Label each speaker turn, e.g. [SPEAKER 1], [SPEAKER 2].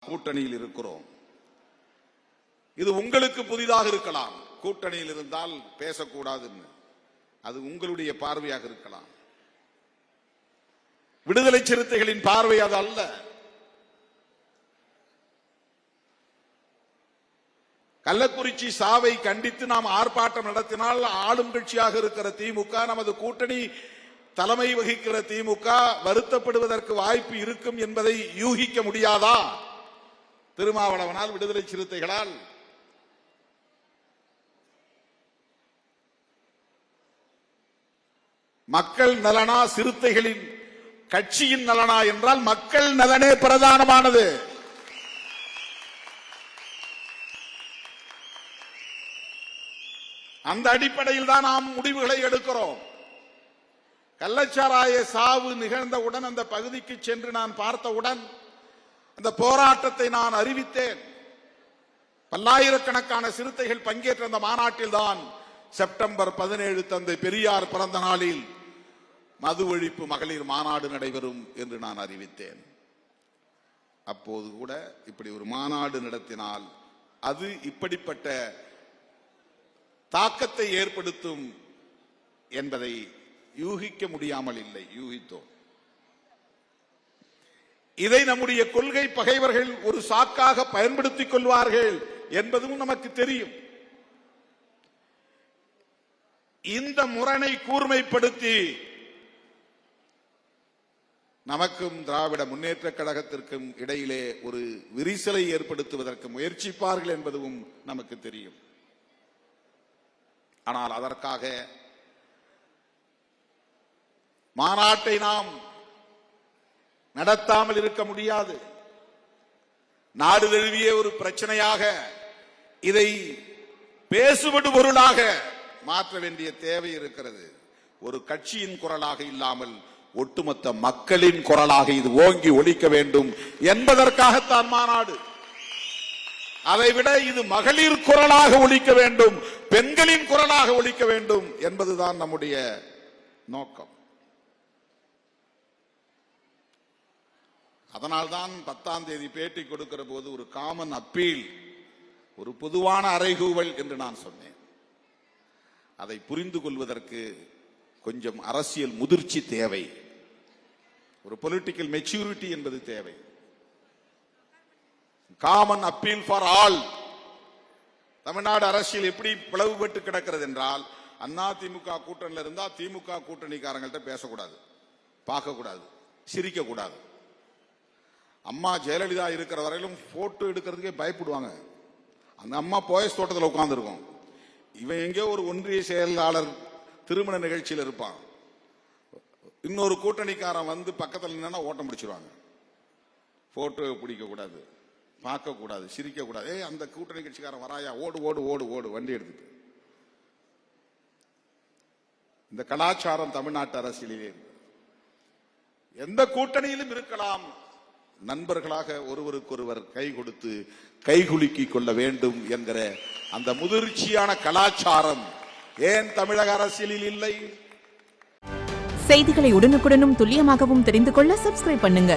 [SPEAKER 1] கூட்டணியில் இருக்கிறோம். இது உங்களுக்கு புதிதாக இருக்கலாம். கூட்டணியில் இருந்தால் பேசக்கூடாதுன்னு, அது உங்களுடைய பார்வையாக இருக்கலாம். விடுதலை சிறுத்தைகளின் பார்வை அது அல்ல. கள்ளக்குறிச்சி சாவை கண்டித்து நாம் ஆர்ப்பாட்டம் நடத்தினால் ஆளும் கட்சியாக இருக்கிற திமுக, நமது கூட்டணி தலைமை வகிக்கிற திமுக வருத்தப்படுவதற்கு வாய்ப்பு இருக்கும் என்பதை யூகிக்க முடியாதா? திருமாவளவனால், விடுதலை சிறுத்தைகளால்? மக்கள் நலனா சிறுத்தைகளின் கட்சியின் நலனா என்றால் மக்கள் நலனே பிரதானமானது. அந்த அடிப்படையில் தான் நாம் முடிவுகளை எடுக்கிறோம். கள்ளச்சாராய சாவு நிகழ்ந்தவுடன் அந்த பகுதிக்கு சென்று நான் பார்த்தவுடன் அந்த போராட்டத்தை நான் அறிவித்தேன். பல்லாயிரக்கணக்கான சிறுத்தைகள் பங்கேற்ற அந்த மாநாட்டில் தான் செப்டம்பர் 17 தந்தை பெரியார் பிறந்த நாளில் மது ஒழிப்பு மகளிர் மாநாடு நடைபெறும் என்று நான் அறிவித்தேன். அப்போது கூட இப்படி ஒரு மாநாடு நடத்தினால் அது இப்படிப்பட்ட தாக்கத்தை ஏற்படுத்தும் என்பதை யூகிக்க முடியாமல் இல்லை, யூகித்தோம். இதை நம்முடைய கொள்கை பகைவர்கள் ஒரு சாக்காக பயன்படுத்திக் கொள்வார்கள் என்பதும் நமக்கு தெரியும். இந்த முரணை கூர்மைப்படுத்தி நமக்கும் திராவிட முன்னேற்ற கழகத்திற்கும் இடையிலே ஒரு விரிசலை ஏற்படுத்துவதற்கு முயற்சிப்பார்கள் என்பதும் நமக்கு தெரியும். ஆனால் அதற்காக மாநாட்டை நாம் நடத்தாமல் இருக்க முடியாது. நாடு தழுவிய ஒரு பிரச்சனையாக இதை பேசுபடு பொருளாக மாற்ற வேண்டிய தேவை இருக்கிறது. ஒரு கட்சியின் குரலாக இல்லாமல் ஒட்டுமொத்த மக்களின் குரலாக இது ஓங்கி ஒலிக்க வேண்டும் என்பதற்காகத்தான் மாநாடு. அதைவிட இது மகளிர் குரலாக ஒலிக்க வேண்டும், பெண்களின் குரலாக ஒலிக்க வேண்டும் என்பதுதான் நம்முடைய நோக்கம். அதனால்தான் 10ஆம் தேதி பேட்டி கொடுக்கிற போது ஒரு காமன் அப்பீல், ஒரு பொதுவான அறைகூவல் என்று நான் சொன்னேன். அதை புரிந்து கொள்வதற்கு கொஞ்சம் அரசியல் முதிர்ச்சி தேவை, ஒரு பொலிட்டிக்கல் மெச்சூரிட்டி என்பது தேவை. Common appeal for all. Tamil Nadu அரசியல் எப்படி பிளவுபட்டு கிடக்கிறது என்றால், அதிமுக கூட்டணியில் இருந்தா திமுக கூட்டணிக்காரங்கள்ட்ட பேசக்கூடாது, பார்க்க கூடாது, சிரிக்க கூடாது. அம்மா ஜெயலலிதா இருக்கிற வரையிலும் போட்டோ எடுக்கிறதுக்கே பயப்படுவாங்க. அந்த அம்மா போயஸ் தோட்டத்தில் உட்கார்ந்து இருக்கும், இவன் எங்கேயோ ஒரு ஒன்றிய செயலாளர் திருமண நிகழ்ச்சியில் இருப்பான், இன்னொரு கூட்டணிக்காரன் வந்து பக்கத்தில் நின்னா ஓட்டம் பிடிச்சிருவாங்க. போட்டோ பிடிக்க கூடாது, பார்க்க கூடாது, சிரிக்க கூடாது. அந்த கூட்டணி கட்சிக்காரன் வராயா, ஓடு ஓடு ஓடு ஓடு வண்டி எடுத்துட்டு. இந்த கலாச்சாரம் தமிழ்நாட்டு அரசியலிலே எந்த கூட்டணியிலும் இருக்கலாம். நண்பர்களாக ஒருவருக்கொருவர் கை கொடுத்து கைகுலுக்கிக் கொள்ள வேண்டும் என்கிற அந்த முதிர்ச்சியான கலாச்சாரம் ஏன் தமிழக அரசியலில் இல்லை?
[SPEAKER 2] செய்திகளை உடனுக்குடனும் துல்லியமாகவும் தெரிந்து கொள்ள சப்ஸ்கிரைப் பண்ணுங்க.